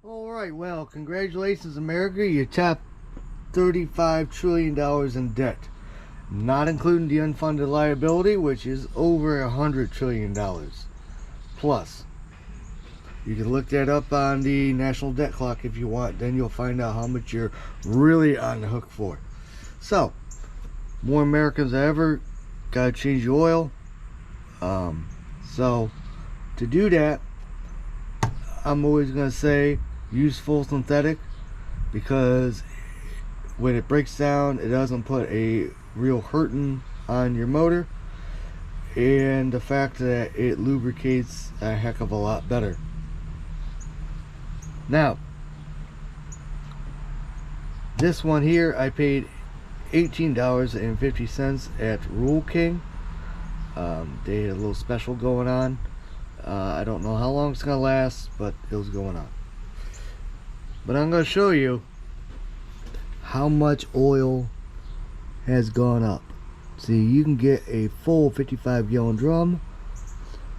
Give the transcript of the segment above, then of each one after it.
Alright, well, congratulations, America. You topped $35 trillion in debt, not including the unfunded liability, which is over $100 trillion. Plus, you can look that up on the national debt clock if you want. Then you'll find out how much you're really on the hook for. So, more Americans than ever gotta change your oil. So, to do that, I'm always gonna say use full synthetic, because when it breaks down, it doesn't put a real hurting on your motor, and the fact that it lubricates a heck of a lot better. Now, this one here I paid $18.50 at Rule King. They had a little special going on. I don't know how long it's gonna last, but it was going on. But I'm gonna show you how much oil has gone up. See, you can get a full 55-gallon drum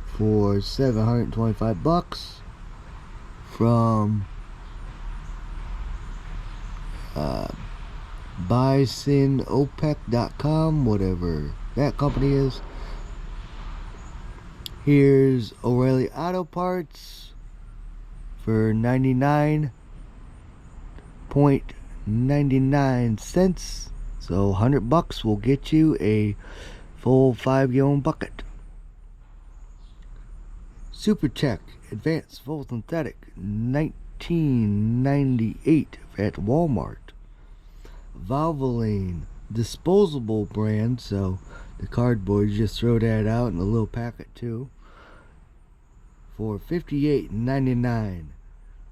for $725 from BuySynOPEC.com, whatever that company is. Here's O'Reilly Auto Parts for 99.99 cents. So $100 will get you a full 5-gallon bucket. Super Tech Advanced Full Synthetic, $19.98 at Walmart. Valvoline disposable brand, so the cardboard, you just throw that out in a little packet too, for $58.99.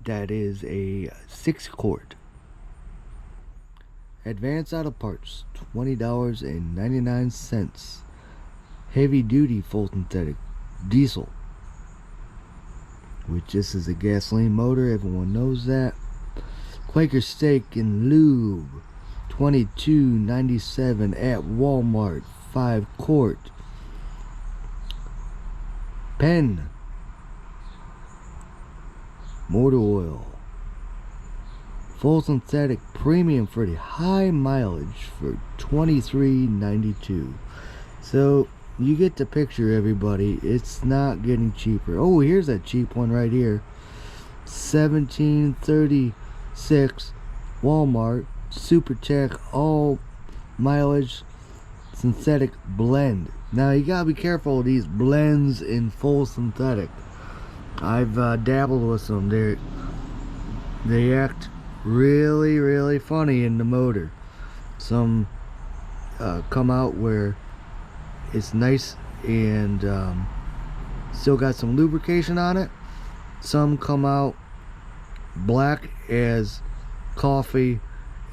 That is a 6-quart. Advanced Auto Parts, $20.99. Heavy duty full synthetic diesel, which this is a gasoline motor, everyone knows that. Quaker Steak and Lube, $22.97 at Walmart, 5-quart. Penn motor oil, full synthetic premium for the high mileage, for $23.92. So you get the picture, everybody. It's not getting cheaper. Oh, here's a cheap one right here, $17.36 Walmart. Super Tech all mileage synthetic blend. Now you gotta be careful with these blends in full synthetic. I've dabbled with some. They act really funny in the motor. Some come out where it's nice and still got some lubrication on it. Some come out black as coffee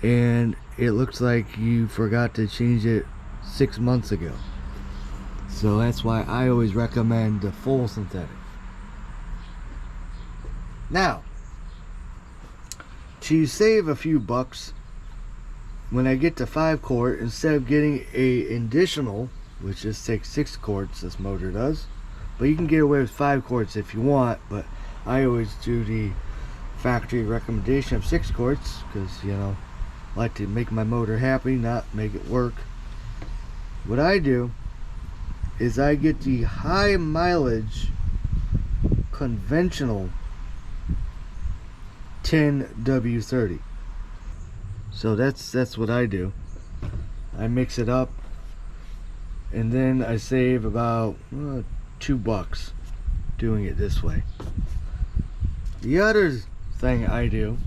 and it looks like you forgot to change it 6 months ago. So that's why I always recommend the full synthetic. Now, to save a few bucks, when I get to 5-quart, instead of getting a additional, which just takes 6 quarts, this motor does, but you can get away with 5 quarts if you want, but I always do the factory recommendation of 6 quarts, because, you know, I like to make my motor happy, not make it work. What I do is I get the high mileage conventional 10W30. So that's what I do. I mix it up and then I save about $2 doing it this way. The other thing I do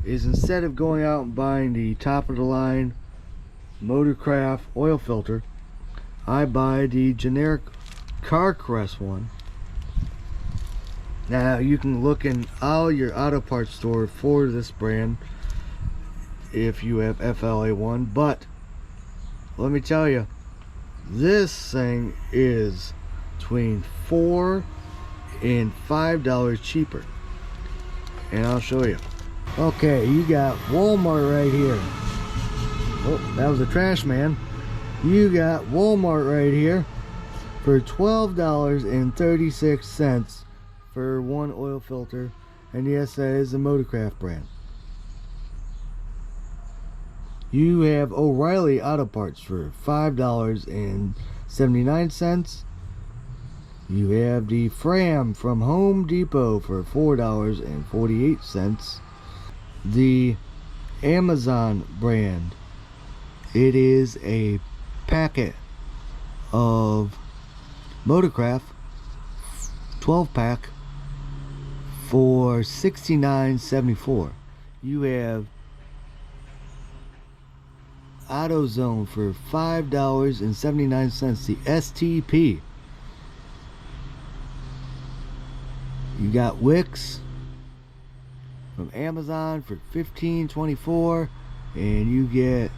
is, instead of going out and buying the top of the line Motorcraft oil filter, I buy the generic CarCrest one. Now you can look in all your auto parts store for this brand if you have FLA1, but let me tell you, this thing is between $4 and $5 cheaper, and I'll show you. Okay, you got Walmart right here. Oh, that was a trash man. You got Walmart right here for $12.36 for one oil filter And yes, that is a Motorcraft brand. You have O'Reilly Auto Parts for $5.79. You have the Fram from Home Depot for $4.48. The Amazon brand. It is a packet of Motorcraft 12 pack for $69.74. You have AutoZone for $5.79. The STP. You got Wix from Amazon for $15.24, and you get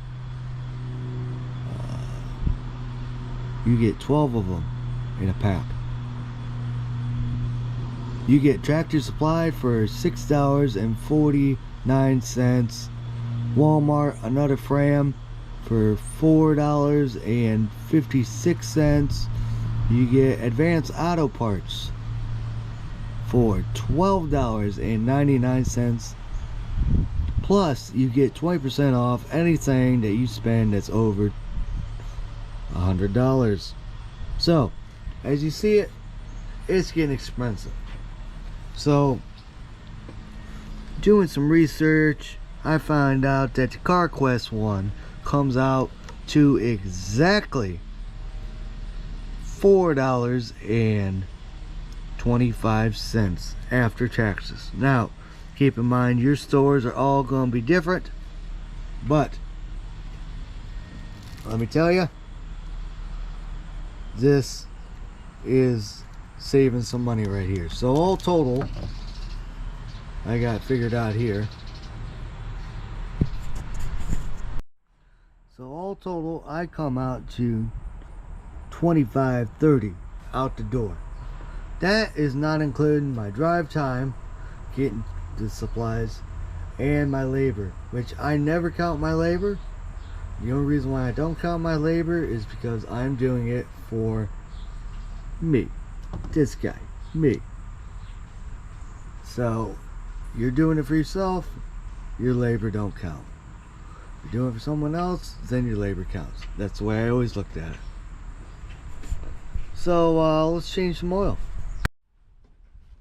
12 of them in a pack. You get Tractor Supply for $6.49. Walmart, another Fram for $4.56. You get Advanced Auto Parts for $12.99. Plus, you get 20% off anything that you spend that's over $100. So, as you see it, it's getting expensive. So, doing some research, I found out that the CarQuest one comes out to exactly $4.25 after taxes. Now, keep in mind your stores are all going to be different, but let me tell you, this is saving some money right here. So all total, I got figured out here. So all total, I come out to $25.30 out the door. That is not including my drive time, getting the supplies, and my labor, which I never count my labor. The only reason why I don't count my labor is because I'm doing it for me. This guy, me. So, you're doing it for yourself, your labor don't count. If you're doing it for someone else, then your labor counts. That's the way I always looked at it. So, let's change some oil.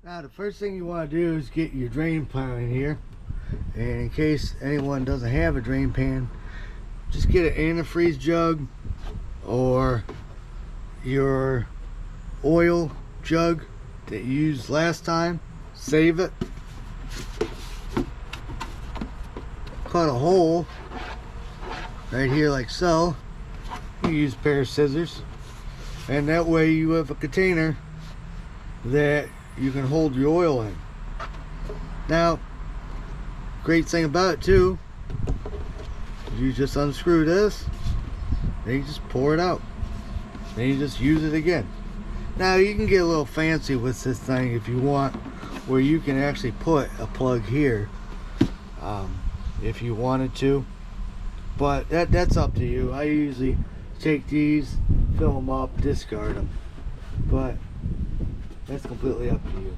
Now, the first thing you want to do is get your drain pan in here. And in case anyone doesn't have a drain pan, just get an antifreeze jug or your oil jug that you used last time. Save it. Cut a hole right here like so. You use a pair of scissors, and that way you have a container that you can hold your oil in. Now, great thing about it too, you just unscrew this, then you just pour it out, then you just use it again. Now you can get a little fancy with this thing if you want, where you can actually put a plug here if you wanted to, but that's up to you. I usually take these, fill them up, discard them, but that's completely up to you.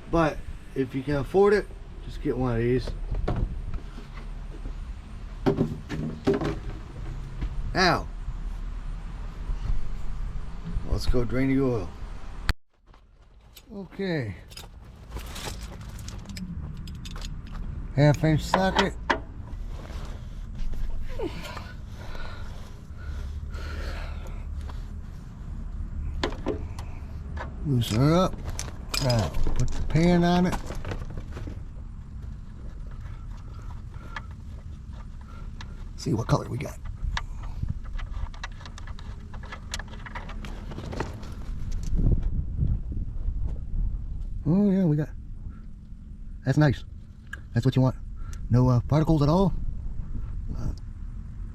But if you can afford it, just get one of these. Now, let's go drain the oil. Okay. 1/2 inch socket. Loosen her up. Now, put the pan on it. See what color we got. Oh yeah, we got. That's nice. That's what you want. No particles at all.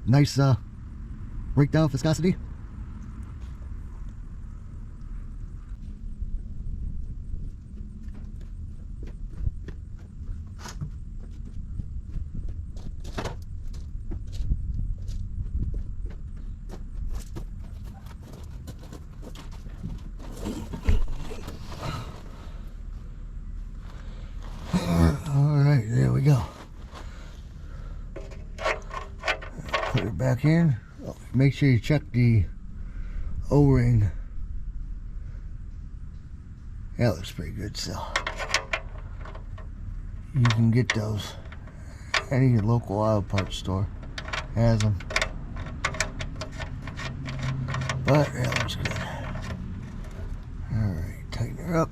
Nice breakdown viscosity. we go. Put it back in. Oh, make sure you check the O-ring. That looks pretty good still. You can get those. Any local auto parts store has them. But that looks good. Alright, tighten her up.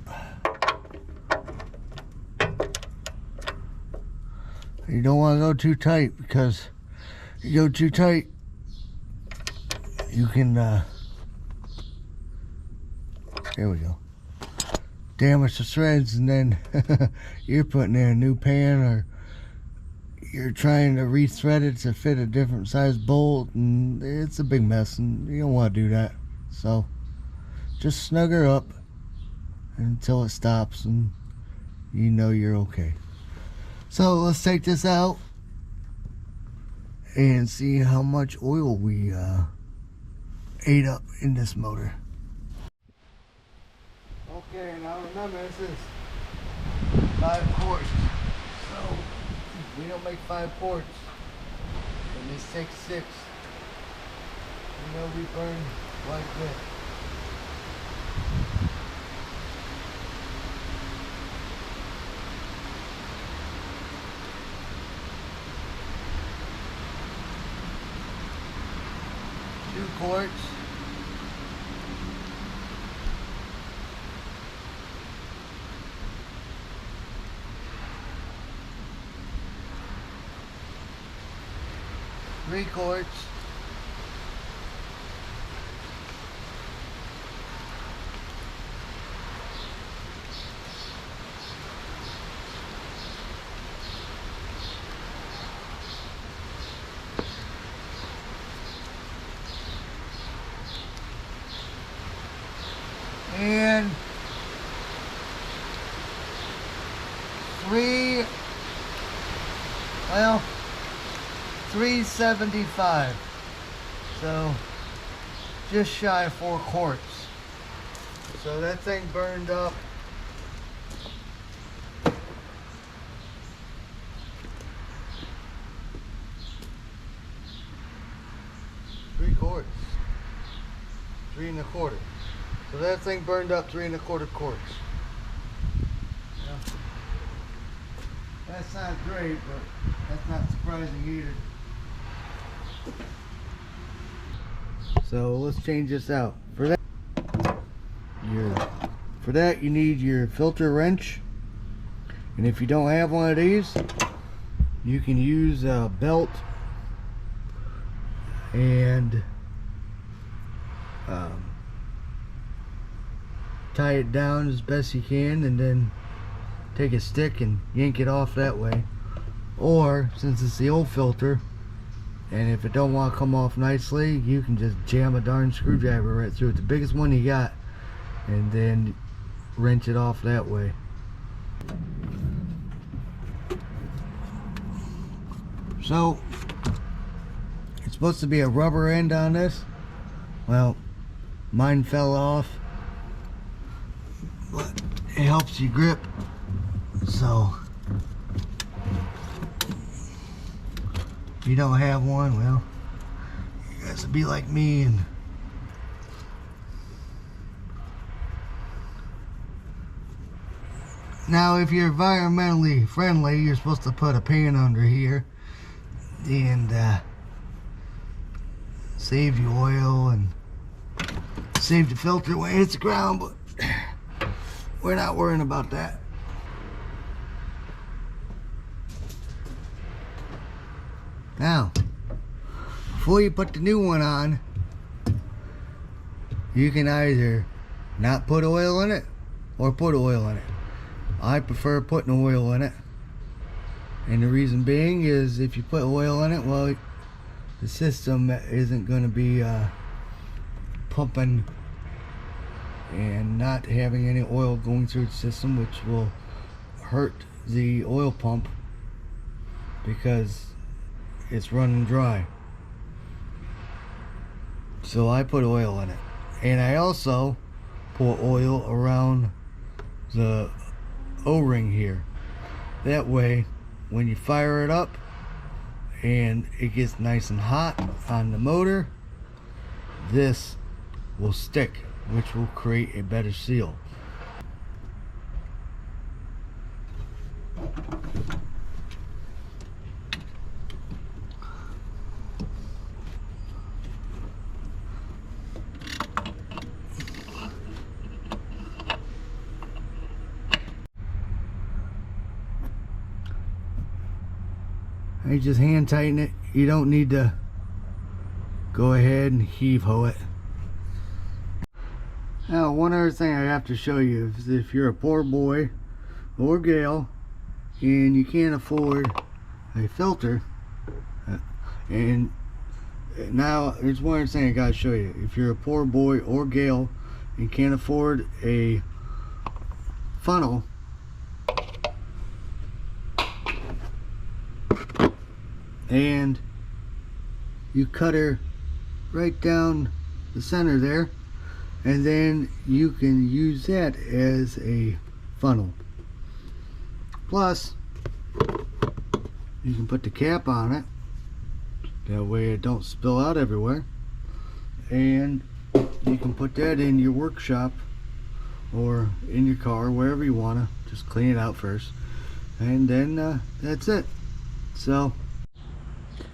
You don't want to go too tight, because if you go too tight, you can, there we go, damage the threads, and then you're putting in a new pan, or you're trying to re-thread it to fit a different size bolt, and it's a big mess, and you don't want to do that. So just snug her up until it stops, and you know you're okay. So let's take this out and see how much oil we ate up in this motor. Okay, now remember, this is 5 quarts, so we don't make 5 quarts, and this takes 6. You know, we burn like this. Two quarts. Three quarts. And 375. So just shy of 4 quarts. So that thing burned up three quarts. 3 1/4. So that thing burned up 3 1/4 quarts. Yeah. That's not great, but that's not surprising either. So let's change this out. For that you need your filter wrench, and if you don't have one of these, you can use a belt and tie it down as best you can, and then take a stick and yank it off that way. Or since it's the old filter, and if it don't want to come off nicely, you can just jam a darn screwdriver right through it, the biggest one you got, and then wrench it off that way. So it's supposed to be a rubber end on this. Well, mine fell off, but it helps you grip. So if you don't have one, well, you guys will be like me. And now if you're environmentally friendly, you're supposed to put a pan under here and save you oil and save the filter when it hits the ground, but we're not worrying about that. Now, before you put the new one on, you can either not put oil in it or put oil in it. I prefer putting oil in it, and the reason being is if you put oil in it, well, the system isn't going to be pumping and not having any oil going through the system, which will hurt the oil pump because it's running dry. So I put oil in it, and I also pour oil around the O-ring here. That way when you fire it up and it gets nice and hot on the motor, this will stick, which will create a better seal. You just hand tighten it. You don't need to go ahead and heave-ho it. Now, one other thing I have to show you is if you're a poor boy or gal and you can't afford a filter, and now there's one other thing I gotta show you. If you're a poor boy or gal and can't afford a funnel, and you cut her right down the center there, and then you can use that as a funnel. Plus, you can put the cap on it, that way it don't spill out everywhere, and you can put that in your workshop or in your car, wherever you want to. Just clean it out first, and then that's it. So,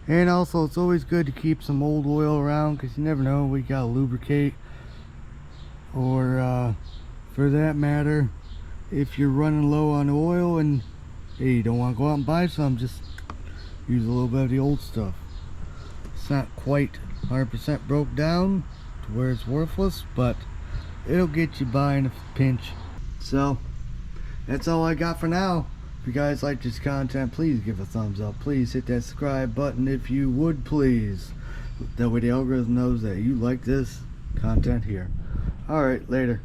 and also it's always good to keep some old oil around, because you never know, we gotta lubricate, or for that matter, if you're running low on oil and hey, you don't want to go out and buy some, just use a little bit of the old stuff. It's not quite 100% broke down to where it's worthless, but it'll get you by in a pinch. So that's all I got for now. If you guys like this content, please give a thumbs up. Please hit that subscribe button if you would, please. That way the algorithm knows that you like this content here. Alright, later.